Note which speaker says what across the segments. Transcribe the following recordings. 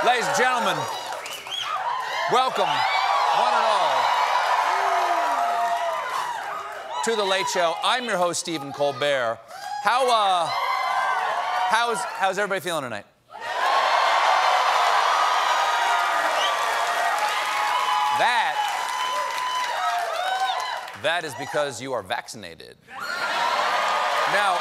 Speaker 1: Ladies and gentlemen, welcome, one and all, to The Late Show. I'm your host, Stephen Colbert. How's everybody feeling tonight? That is because you are vaccinated. Now,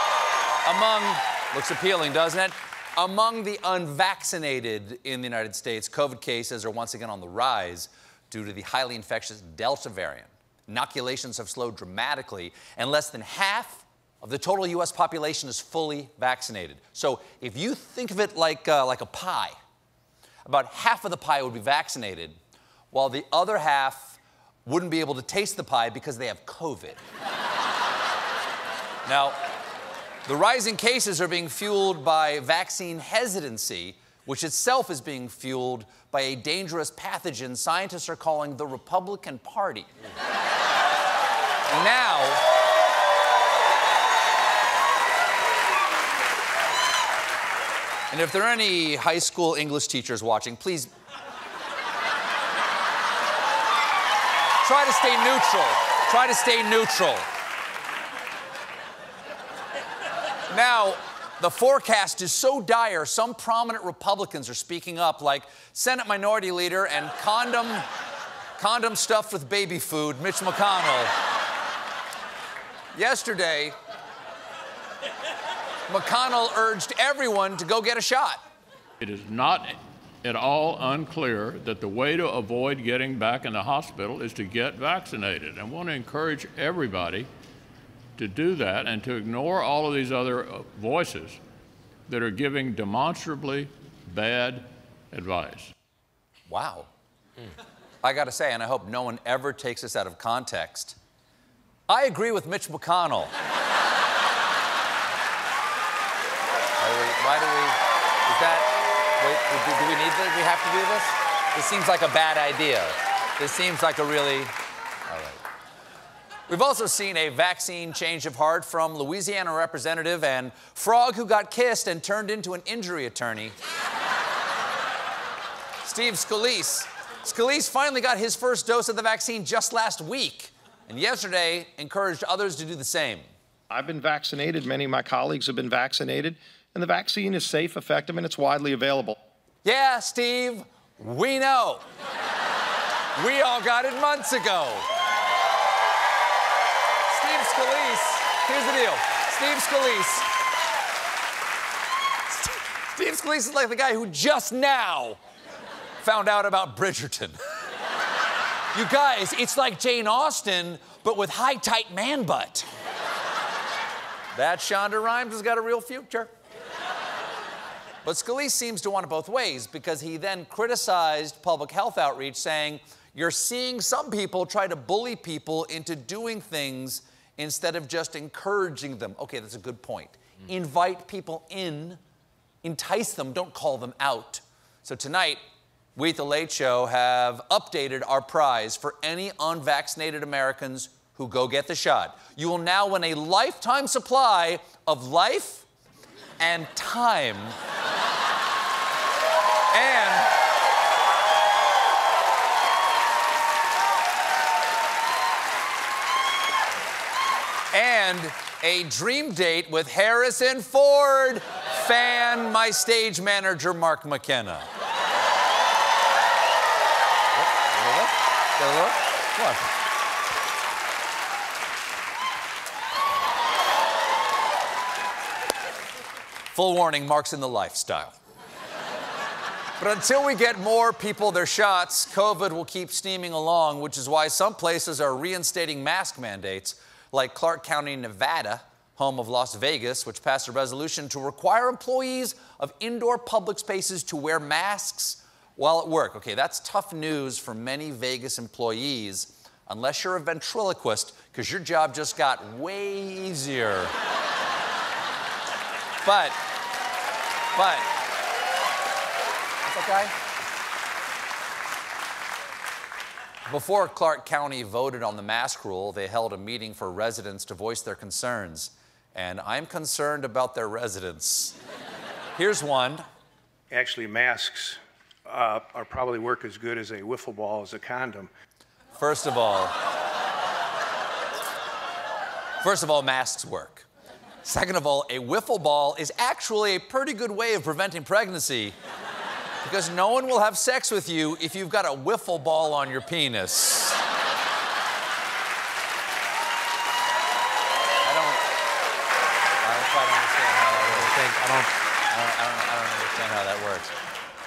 Speaker 1: looks appealing, doesn't it? Among the unvaccinated in the United States, COVID cases are once again on the rise due to the highly infectious Delta variant. Inoculations have slowed dramatically, and less than half of the total U.S. population is fully vaccinated. So if you think of it like a pie, about half of the pie would be vaccinated, while the other half wouldn't be able to taste the pie because they have COVID. Now, the rising cases are being fueled by vaccine hesitancy, which itself is being fueled by a dangerous pathogen scientists are calling the Republican Party. Now, and if there are any high school English teachers watching, please try to stay neutral. Try to stay neutral. Now, the forecast is so dire, some prominent Republicans are speaking up, like Senate Minority Leader and condom stuffed with baby food, Mitch McConnell. Yesterday, McConnell urged everyone to go get a shot.
Speaker 2: It is not at all unclear that the way to avoid getting back in the hospital is to get vaccinated. I want to encourage everybody to do that and to ignore all of these other voices that are giving demonstrably bad advice.
Speaker 1: Wow. I got to say, and I hope no one ever takes this out of context, I agree with Mitch McConnell. Wait, do we need this? We have to do this? This seems like a bad idea. This seems like a really... All right. We've also seen a vaccine change of heart from Louisiana representative and frog who got kissed and turned into an injury attorney, Steve Scalise. Scalise finally got his first dose of the vaccine just last week, and yesterday encouraged others to do the same.
Speaker 3: I've been vaccinated. Many of my colleagues have been vaccinated. And the vaccine is safe, effective, and it's widely available.
Speaker 1: Yeah, Steve, we know. We all got it months ago. Steve Scalise, here's the deal. Steve Scalise is like the guy who just now found out about Bridgerton. You guys, it's like Jane Austen, but with high, tight man butt. That Shonda Rhimes has got a real future. But Scalise seems to want it both ways because he then criticized public health outreach, saying, you're seeing some people try to bully people into doing things instead of just encouraging them. Okay, that's a good point. Invite people in, entice them, don't call them out. So tonight, we at The Late Show have updated our prize for any unvaccinated Americans who go get the shot. You will now win a lifetime supply of life and time. And a dream date with Harrison Ford fan, my stage manager, Mark McKenna. Come on. Full warning, Mark's in the lifestyle. But until we get more people their shots, COVID will keep steaming along, which is why some places are reinstating mask mandates, like Clark County, Nevada, home of Las Vegas, which passed a resolution to require employees of indoor public spaces to wear masks while at work. Okay, that's tough news for many Vegas employees, unless you're a ventriloquist, because your job just got way easier. But, okay? Before Clark County voted on the mask rule, they held a meeting for residents to voice their concerns. And I'm concerned about their residents. Here's one.
Speaker 4: Actually, masks are probably work as good as a wiffle ball as a condom.
Speaker 1: First of all, masks work. Second of all, a wiffle ball is actually a pretty good way of preventing pregnancy because no one will have sex with you if you've got a wiffle ball on your penis. I don't quite understand how that works. I don't understand how that works.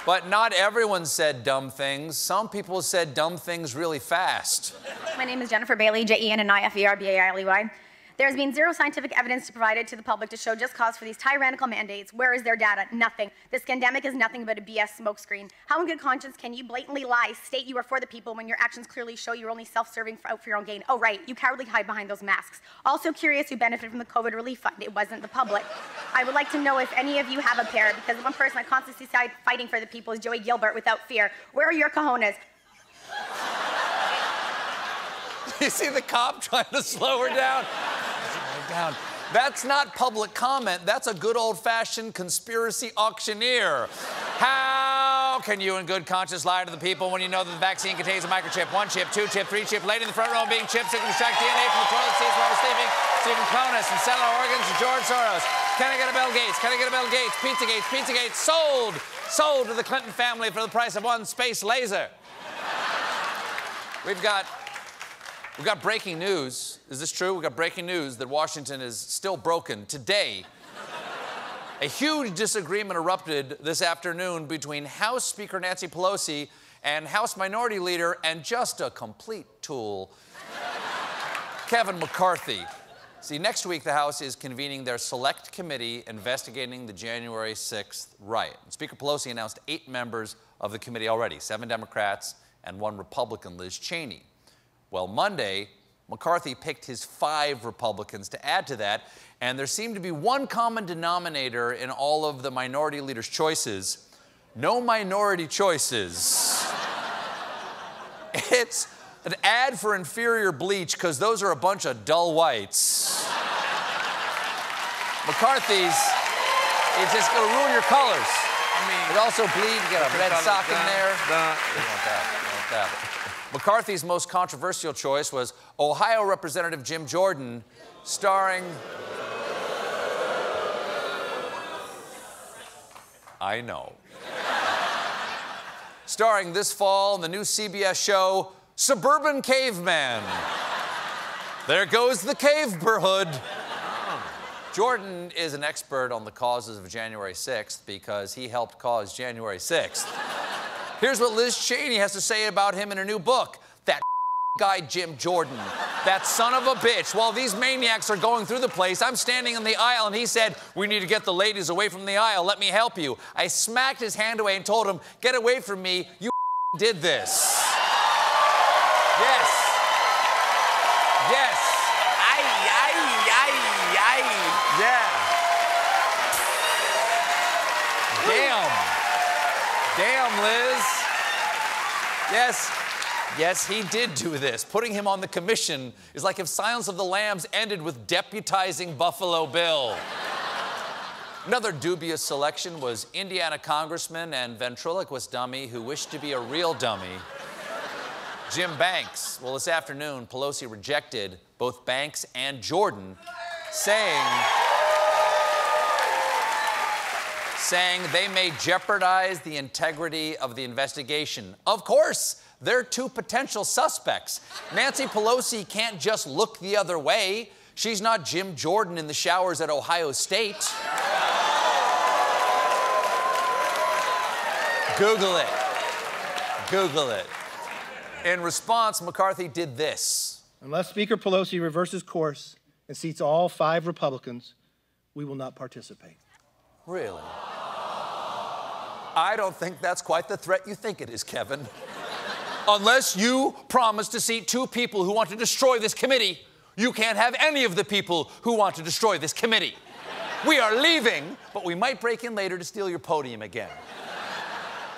Speaker 1: But not everyone said dumb things. Some people said dumb things really fast.
Speaker 5: My name is Jennifer Bailey, J-E-N-N-I-F-E-R-B-A-I-L-E-Y. There has been zero scientific evidence provided to the public to show just cause for these tyrannical mandates. Where is their data? Nothing. This scandemic is nothing but a BS smokescreen. How in good conscience can you blatantly lie, state you are for the people when your actions clearly show you're only self-serving out for your own gain? Oh, right, you cowardly hide behind those masks. Also curious who benefited from the COVID relief fund. It wasn't the public. I would like to know if any of you have a pair, because the one person I constantly see fighting for the people is Joey Gilbert without fear. Where are your cojones?
Speaker 1: You see the cop trying to slow her down? Down. That's not public comment. That's a good old-fashioned conspiracy auctioneer. How can you in good conscience lie to the people when you know that the vaccine contains a microchip? 1 chip, 2 chip, 3 chip, lady in the front row being chipped, so can extract DNA from the toilet seats while we're sleeping. Stephen Colbert and selling organs to George Soros. Can I get a Bill Gates? Can I get a Bill Gates? Pizzagate, Pizzagate, sold to the Clinton family for the price of 1 space laser. We've got breaking news. Is this true? We've got breaking news that Washington is still broken. Today, a huge disagreement erupted this afternoon between House Speaker Nancy Pelosi and House Minority Leader and just a complete tool, Kevin McCarthy. See, next week the House is convening their select committee investigating the January 6th riot. Speaker Pelosi announced 8 members of the committee already, 7 Democrats and 1 Republican, Liz Cheney. Well, Monday, McCarthy picked his 5 Republicans to add to that, and there seemed to be one common denominator in all of the minority leaders' choices: no minority choices. It's an ad for inferior bleach, because those are a bunch of dull whites. McCarthy's, it's just going to ruin your colors. I mean, it also bleed. You got a red sock in there. You want that. You want that. McCarthy's most controversial choice was Ohio Representative Jim Jordan, starring... I know. Starring this fall in the new CBS show, Suburban Caveman. There goes the caveberhood. Jordan is an expert on the causes of January 6th because he helped cause January 6th. Here's what Liz Cheney has to say about him in her new book. That guy, Jim Jordan, that son of a bitch. While these maniacs are going through the place, I'm standing in the aisle, and he said, "We need to get the ladies away from the aisle. Let me help you." I smacked his hand away and told him, "Get away from me. You did this." Yes. Yes. Yeah. Damn, Liz. Yes, he did do this. Putting him on the commission is like if Silence of the Lambs ended with deputizing Buffalo Bill. Another dubious selection was Indiana congressman and ventriloquist dummy who wished to be a real dummy, Jim Banks. Well, this afternoon, Pelosi rejected both Banks and Jordan, saying they may jeopardize the integrity of the investigation. Of course, they're 2 potential suspects. Nancy Pelosi can't just look the other way. She's not Jim Jordan in the showers at Ohio State. Google it. Google it. In response, McCarthy did this.
Speaker 6: Unless Speaker Pelosi reverses course and seats all 5 Republicans, we will not participate.
Speaker 1: Really? I don't think that's quite the threat you think it is, Kevin. Unless you promise to seat 2 people who want to destroy this committee, you can't have any of the people who want to destroy this committee. We are leaving, but we might break in later to steal your podium again.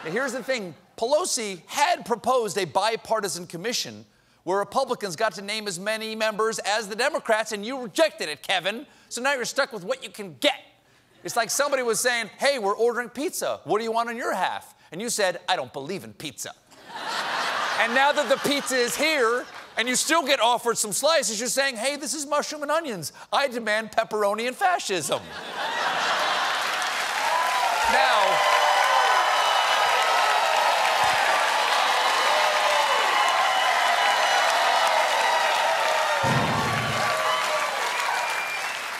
Speaker 1: Now, here's the thing. Pelosi had proposed a bipartisan commission where Republicans got to name as many members as the Democrats, and you rejected it, Kevin. So now you're stuck with what you can get. It's like somebody was saying, "Hey, we're ordering pizza. What do you want on your half?" And you said, I don't believe in pizza. And now that the pizza is here, and you still get offered some slices, you're saying, hey, this is mushroom and onions. I demand pepperoni and fascism. Now,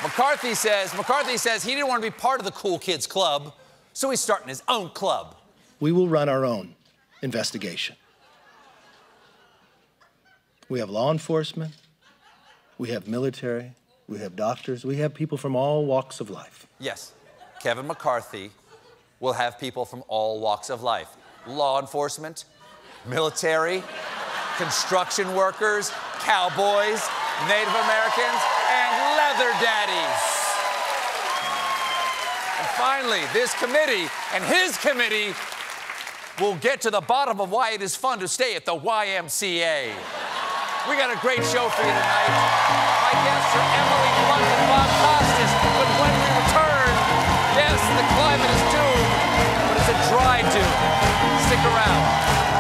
Speaker 1: McCarthy says he didn't want to be part of the cool kids club, so he's starting his own club.
Speaker 6: We will run our own investigation. We have law enforcement, we have military, we have doctors, we have people from all walks of life.
Speaker 1: Yes, Kevin McCarthy will have people from all walks of life. Law enforcement, military, construction workers, cowboys, Native Americans, and leather daddies. And finally, this committee and his committee will get to the bottom of why it is fun to stay at the YMCA. We got a great show for you tonight. My guests are Emily Blunt and Bob Costas. But when we return, yes, the climate is doomed, but it's a dry doom. Stick around.